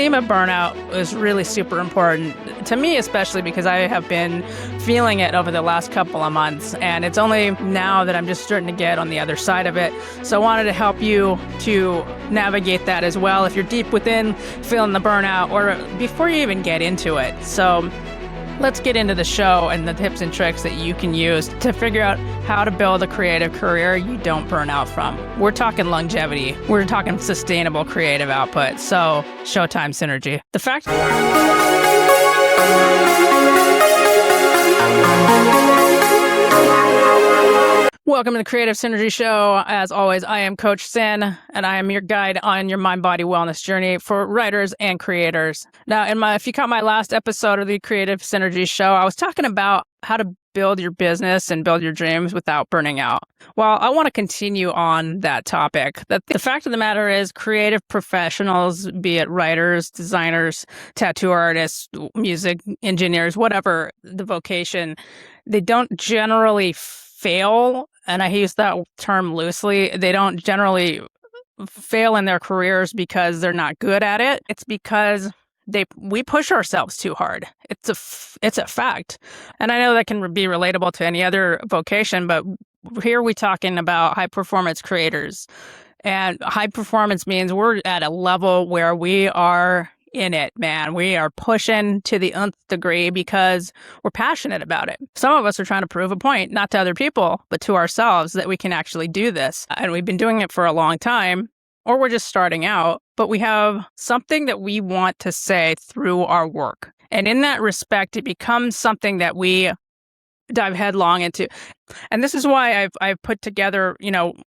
theme of burnout is really super important to me, especially because I have been feeling it over the last couple of months, and it's only now that I'm just starting to get on the other side of it. So I wanted to help you to navigate that as well if you're deep within feeling the burnout or before you even get into it. So let's get into the show and the tips and tricks that you can use to figure out how to build a creative career you don't burn out from. We're talking longevity. We're talking sustainable creative output. So, showtime Cynergy. The fact... Welcome to the Creative Cynergy Show. As always, I am Coach Cyn, and I am your guide on your mind-body wellness journey for writers and creators. Now, if you caught my last episode of the Creative Cynergy Show, I was talking about how to build your business and build your dreams without burning out. Well, I want to continue on that topic. The fact of the matter is, creative professionals, be it writers, designers, tattoo artists, music engineers, whatever the vocation, they don't generally fail, and I use that term loosely. They don't generally fail in their careers because they're not good at it. It's because we push ourselves too hard. It's a fact. And I know that can be relatable to any other vocation, but here we're talking about high performance creators. And high performance means we're at a level where we are in it, man. We are pushing to the nth degree because we're passionate about it. Some of us are trying to prove a point, not to other people, but to ourselves, that we can actually do this. And we've been doing it for a long time, or we're just starting out, but we have something that we want to say through our work. And in that respect, it becomes something that we dive headlong into. And this is why I've put together,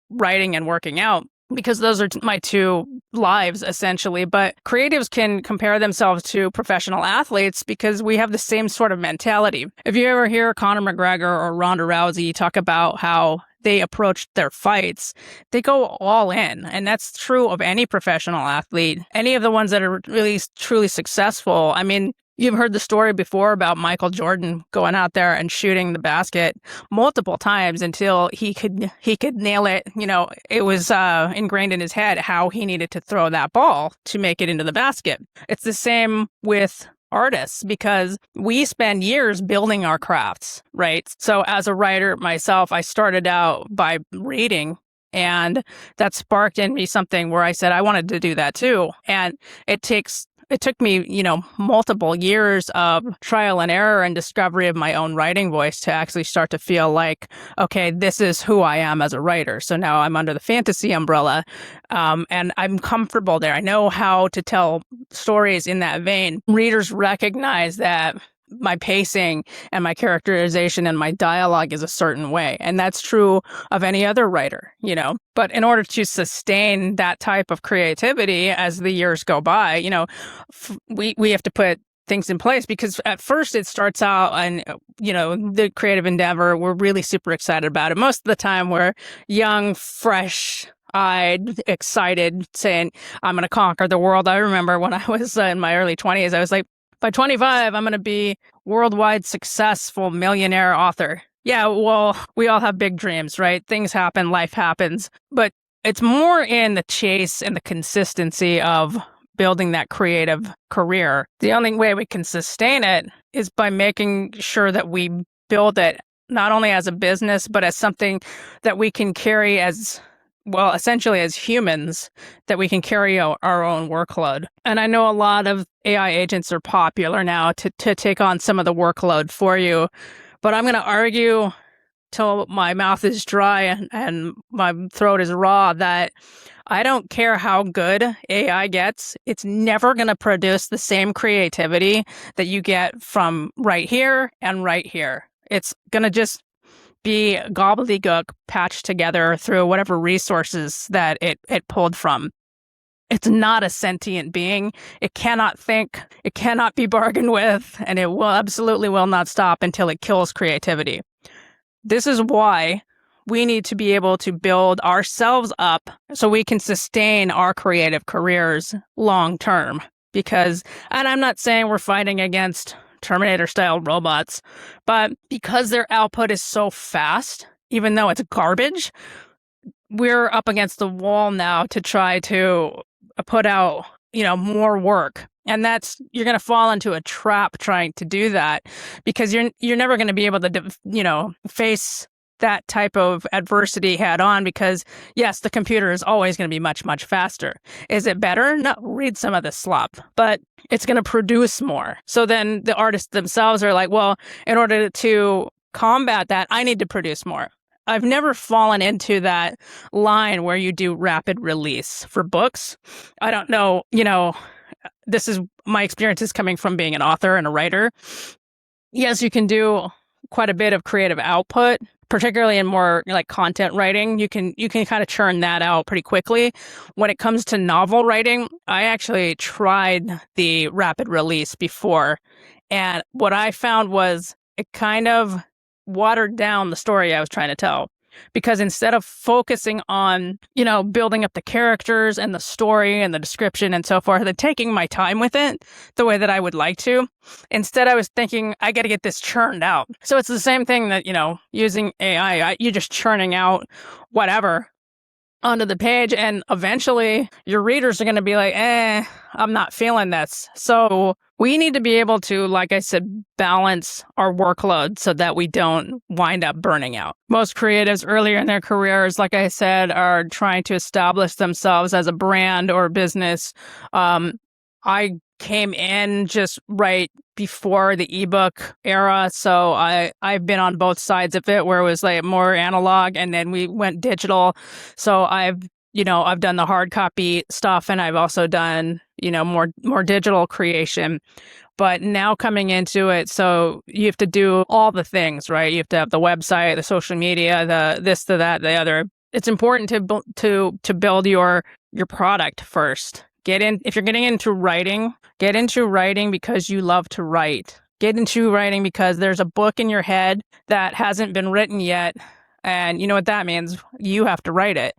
writing and working out, because those are my two lives, essentially. But creatives can compare themselves to professional athletes because we have the same sort of mentality. If you ever hear Conor McGregor or Ronda Rousey talk about how they approach their fights, they go all in. And that's true of any professional athlete, any of the ones that are really truly successful. I mean, you've heard the story before about Michael Jordan going out there and shooting the basket multiple times until he could nail it. It was ingrained in his head how he needed to throw that ball to make it into the basket. It's the same with artists because we spend years building our crafts, right? So as a writer myself, I started out by reading, and that sparked in me something where I said I wanted to do that too. And it took me, multiple years of trial and error and discovery of my own writing voice to actually start to feel like, okay, this is who I am as a writer. So now I'm under the fantasy umbrella, and I'm comfortable there. I know how to tell stories in that vein. Readers recognize that my pacing and my characterization and my dialogue is a certain way. And that's true of any other writer, But in order to sustain that type of creativity as the years go by, we have to put things in place, because at first it starts out and, the creative endeavor, we're really super excited about it. Most of the time we're young, fresh-eyed, excited, saying, I'm going to conquer the world. I remember when I was in my early 20s, I was like, by 25, I'm going to be worldwide successful millionaire author. Yeah, well, we all have big dreams, right? Things happen, life happens. But it's more in the chase and the consistency of building that creative career. The only way we can sustain it is by making sure that we build it not only as a business, but as something that we can carry as, well, essentially as humans, that we can carry our own workload. And I know a lot of AI agents are popular now to take on some of the workload for you, but I'm going to argue till my mouth is dry and my throat is raw that I don't care how good AI gets, it's never going to produce the same creativity that you get from right here and right here. It's going to just be gobbledygook patched together through whatever resources that it pulled from. It's not a sentient being. It cannot think. It cannot be bargained with, and it absolutely will not stop until it kills creativity. This is why we need to be able to build ourselves up so we can sustain our creative careers long term. And I'm not saying we're fighting against Terminator-style robots, but because their output is so fast, even though it's garbage, we're up against the wall now to try to put out more work. And you're going to fall into a trap trying to do that, because you're never going to be able to, face that type of adversity head on, because yes, the computer is always going to be much, much faster. Is it better? No, read some of the slop, but it's going to produce more. So then the artists themselves are like, well, in order to combat that, I need to produce more. I've never fallen into that line where you do rapid release for books. I don't know, this is my experiences coming from being an author and a writer. Yes, you can do quite a bit of creative output, particularly in more like content writing. You can kind of churn that out pretty quickly. When it comes to novel writing, I actually tried the rapid release before. And what I found was it kind of watered down the story I was trying to tell. Because instead of focusing on, building up the characters and the story and the description and so forth, and taking my time with it the way that I would like to, instead I was thinking, I got to get this churned out. So it's the same thing that, using AI, you're just churning out whatever onto the page, and eventually your readers are going to be like, I'm not feeling this. So we need to be able to, like I said, balance our workload so that we don't wind up burning out. Most creatives earlier in their careers, like I said, are trying to establish themselves as a brand or business. I came in just right before the ebook era, so I've been on both sides of it, where it was like more analog and then we went digital. So I've done the hard copy stuff, and I've also done more digital creation. But now coming into it, so you have to do all the things, right? You have to have the website, the social media, the this, the that, the other. It's important to build your product first. If you're getting into writing, get into writing because you love to write. Get into writing because there's a book in your head that hasn't been written yet. And you know what that means? You have to write it.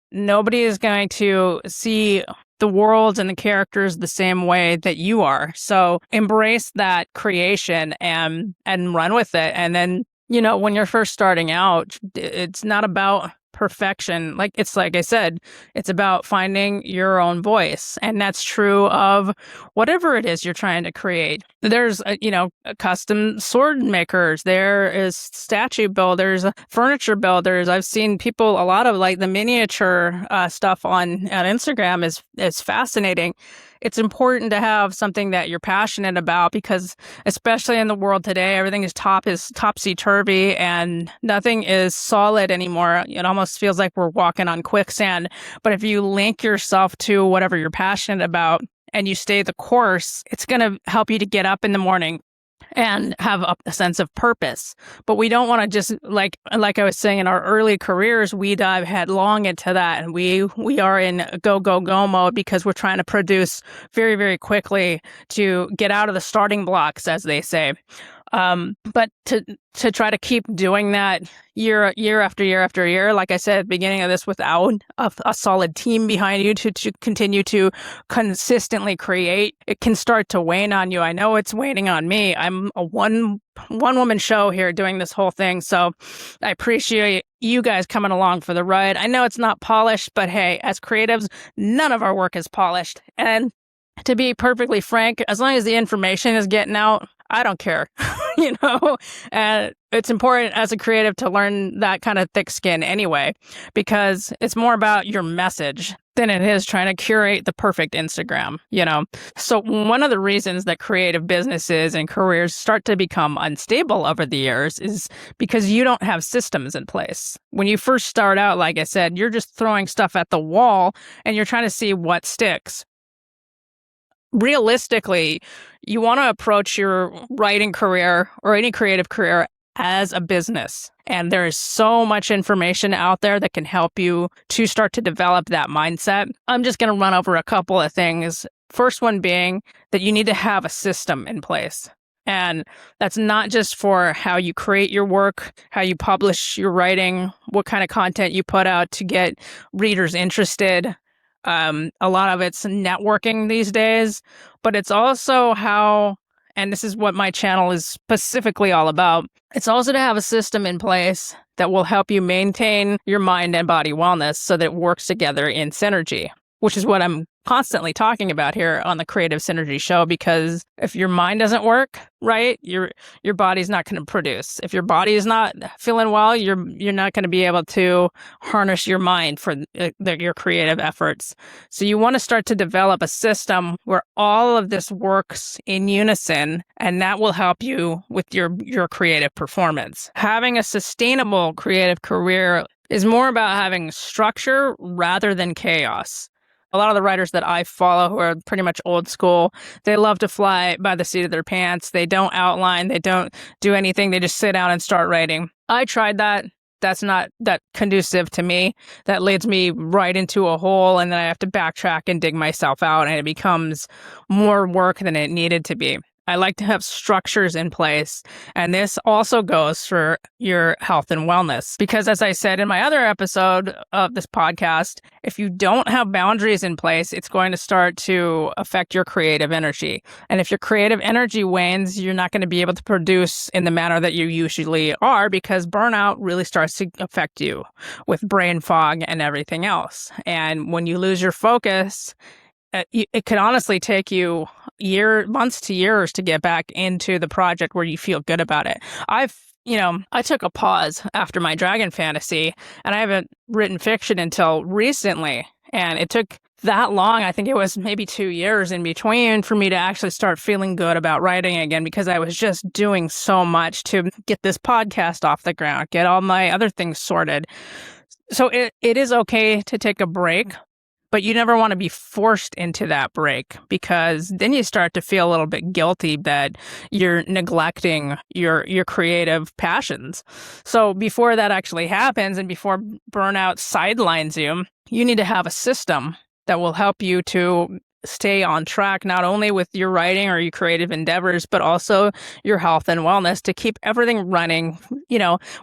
Nobody is going to see the worlds and the characters the same way that you are. So embrace that creation and run with it. And then, when you're first starting out, it's not about perfection. Like I said, it's about finding your own voice. And that's true of whatever it is you're trying to create. There's, custom sword makers. There is statue builders, furniture builders. I've seen people, a lot of like the miniature stuff on Instagram is fascinating. It's important to have something that you're passionate about, because especially in the world today, everything is topsy-turvy and nothing is solid anymore. It almost feels like we're walking on quicksand. But if you link yourself to whatever you're passionate about and you stay the course, it's going to help you to get up in the morning and have a sense of purpose. But we don't want to just, like I was saying, in our early careers, we dive headlong into that, and we are in go mode because we're trying to produce very, very quickly to get out of the starting blocks, as they say. But to try to keep doing that year after year after year, like I said at the beginning of this, without a solid team behind you to continue to consistently create, it can start to wane on you. I know it's waning on me. I'm a one woman show here doing this whole thing. So I appreciate you guys coming along for the ride. I know it's not polished, but hey, as creatives, none of our work is polished. And to be perfectly frank, as long as the information is getting out, I don't care, and it's important as a creative to learn that kind of thick skin anyway, because it's more about your message than it is trying to curate the perfect Instagram, So one of the reasons that creative businesses and careers start to become unstable over the years is because you don't have systems in place. When you first start out, like I said, you're just throwing stuff at the wall and you're trying to see what sticks. Realistically, you want to approach your writing career or any creative career as a business. And there is so much information out there that can help you to start to develop that mindset. I'm just going to run over a couple of things. First one being that you need to have a system in place. And that's not just for how you create your work, how you publish your writing, what kind of content you put out to get readers interested. A lot of it's networking these days, but it's also how, and this is what my channel is specifically all about, it's also to have a system in place that will help you maintain your mind and body wellness so that it works together in synergy, which is what I'm constantly talking about here on the Creative Cynergy Show, because if your mind doesn't work right, your body's not going to produce. If your body is not feeling well, you're not going to be able to harness your mind for your creative efforts. So you want to start to develop a system where all of this works in unison, and that will help you with your creative performance. Having a sustainable creative career is more about having structure rather than chaos. A lot of the writers that I follow who are pretty much old school, they love to fly by the seat of their pants. They don't outline. They don't do anything. They just sit down and start writing. I tried that. That's not that conducive to me. That leads me right into a hole, and then I have to backtrack and dig myself out, and it becomes more work than it needed to be. I like to have structures in place, and this also goes for your health and wellness. Because as I said in my other episode of this podcast, if you don't have boundaries in place, it's going to start to affect your creative energy. And if your creative energy wanes, you're not going to be able to produce in the manner that you usually are, because burnout really starts to affect you with brain fog and everything else. And when you lose your focus, it could honestly take you months to years to get back into the project where you feel good about it. I took a pause after my dragon fantasy, and I haven't written fiction until recently. And it took that long. I think it was maybe 2 years in between for me to actually start feeling good about writing again, because I was just doing so much to get this podcast off the ground, get all my other things sorted. So it is okay to take a break. But you never want to be forced into that break, because then you start to feel a little bit guilty that you're neglecting your creative passions. So before that actually happens, and before burnout sidelines you, you need to have a system that will help you to stay on track, not only with your writing or your creative endeavors, but also your health and wellness, to keep everything running.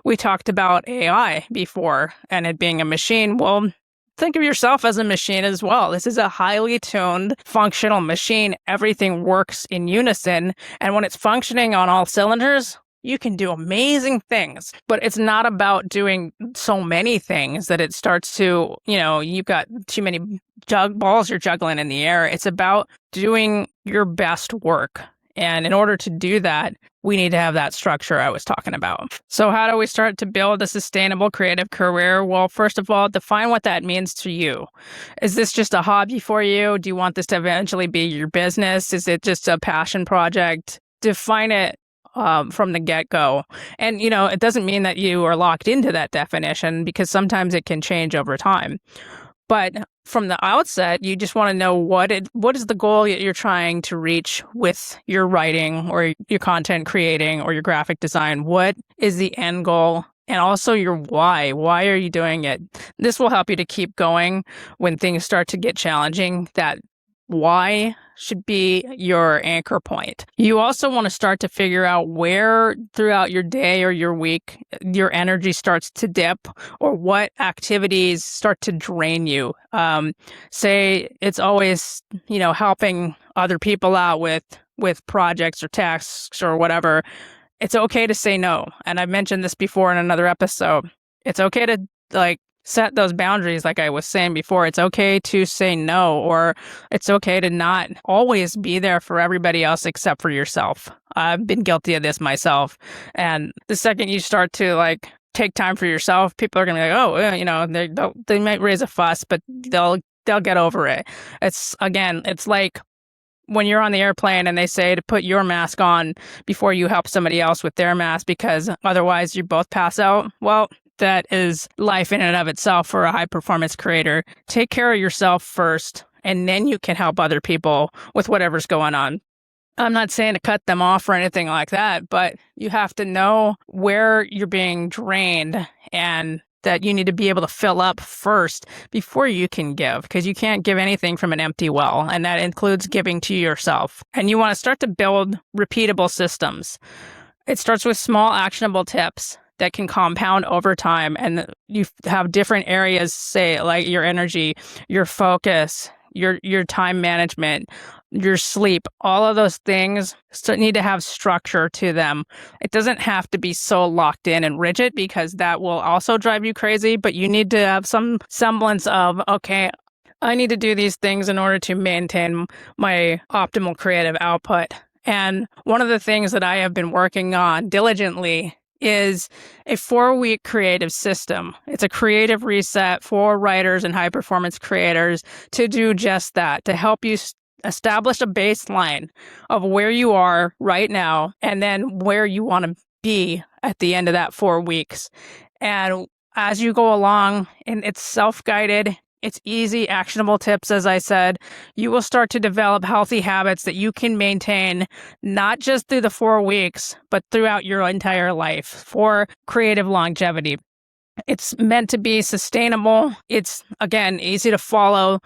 We talked about AI before and it being a machine. Well, think of yourself as a machine as well. This is a highly tuned, functional machine. Everything works in unison. And when it's functioning on all cylinders, you can do amazing things. But it's not about doing so many things that it starts to, you've got too many balls you're juggling in the air. It's about doing your best work. And in order to do that, we need to have that structure I was talking about. So how do we start to build a sustainable creative career? Well, first of all, define what that means to you. Is this just a hobby for you? Do you want this to eventually be your business? Is it just a passion project? Define it from the get-go. And, it doesn't mean that you are locked into that definition, because sometimes it can change over time. But from the outset, you just want to know what is the goal that you're trying to reach with your writing or your content creating or your graphic design. What is the end goal? And also your why. Why are you doing it? This will help you to keep going when things start to get challenging. That why should be your anchor point. You also want to start to figure out where throughout your day or your week your energy starts to dip, or what activities start to drain you. Say it's always, helping other people out with projects or tasks or whatever. It's okay to say no. And I've mentioned this before in another episode. It's okay to set those boundaries. Like I was saying before, it's okay to say no, or it's okay to not always be there for everybody else except for yourself. I've been guilty of this myself. And the second you start to take time for yourself, people are going to be like, they might raise a fuss, but they'll get over it. It's like when you're on the airplane and they say to put your mask on before you help somebody else with their mask, because otherwise you both pass out. Well, that is life in and of itself for a high performance creator. Take care of yourself first, and then you can help other people with whatever's going on. I'm not saying to cut them off or anything like that, but you have to know where you're being drained, and that you need to be able to fill up first before you can give, because you can't give anything from an empty well, and that includes giving to yourself. And you want to start to build repeatable systems. It starts with small actionable tips that can compound over time, and you have different areas, say like your energy, your focus, your time management, your sleep. All of those things need to have structure to them. It doesn't have to be so locked in and rigid, because that will also drive you crazy, but you need to have some semblance of, okay, I need to do these things in order to maintain my optimal creative output. And one of the things that I have been working on diligently is a 4-week creative system. It's a creative reset for writers and high performance creators to do just that, to help you establish a baseline of where you are right now and then where you want to be at the end of that 4 weeks. And as you go along, and it's self-guided, it's easy, actionable tips, as I said, you will start to develop healthy habits that you can maintain not just through the 4 weeks, but throughout your entire life for creative longevity. It's meant to be sustainable. It's, again, easy to follow.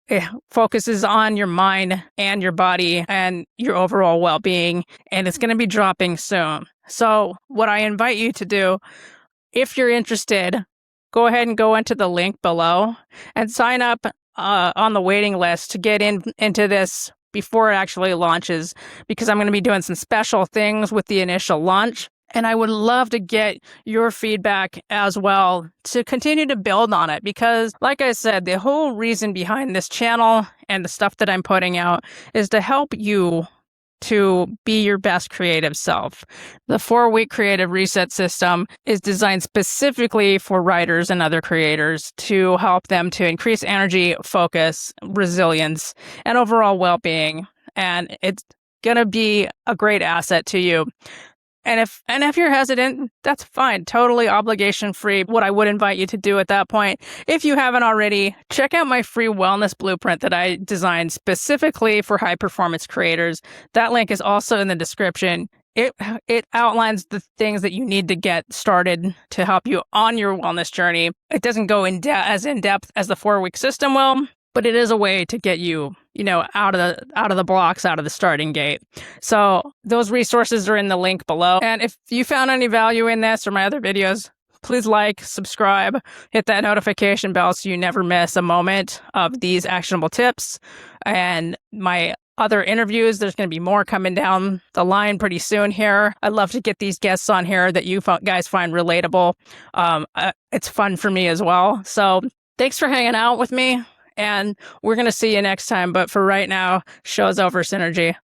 It focuses on your mind and your body and your overall well-being, and it's going to be dropping soon. So what I invite you to do, if you're interested, go ahead and go into the link below and sign up on the waiting list to get into this before it actually launches, because I'm going to be doing some special things with the initial launch. And I would love to get your feedback as well to continue to build on it, because like I said, the whole reason behind this channel and the stuff that I'm putting out is to help you to be your best creative self. The 4-week creative reset system is designed specifically for writers and other creators to help them to increase energy, focus, resilience, and overall well-being. And it's going to be a great asset to you. And if you're hesitant, that's fine. Totally obligation free. What I would invite you to do at that point, if you haven't already, check out my free wellness blueprint that I designed specifically for high performance creators. That link is also in the description. It outlines the things that you need to get started to help you on your wellness journey. It doesn't go as in depth as the 4-week system will, but it is a way to get you, out of the blocks, out of the starting gate. So those resources are in the link below. And if you found any value in this or my other videos, please like, subscribe, hit that notification bell so you never miss a moment of these actionable tips. And my other interviews, there's going to be more coming down the line pretty soon here. I'd love to get these guests on here that you guys find relatable. It's fun for me as well. So thanks for hanging out with me. And we're going to see you next time. But for right now, show's over, Cynergy.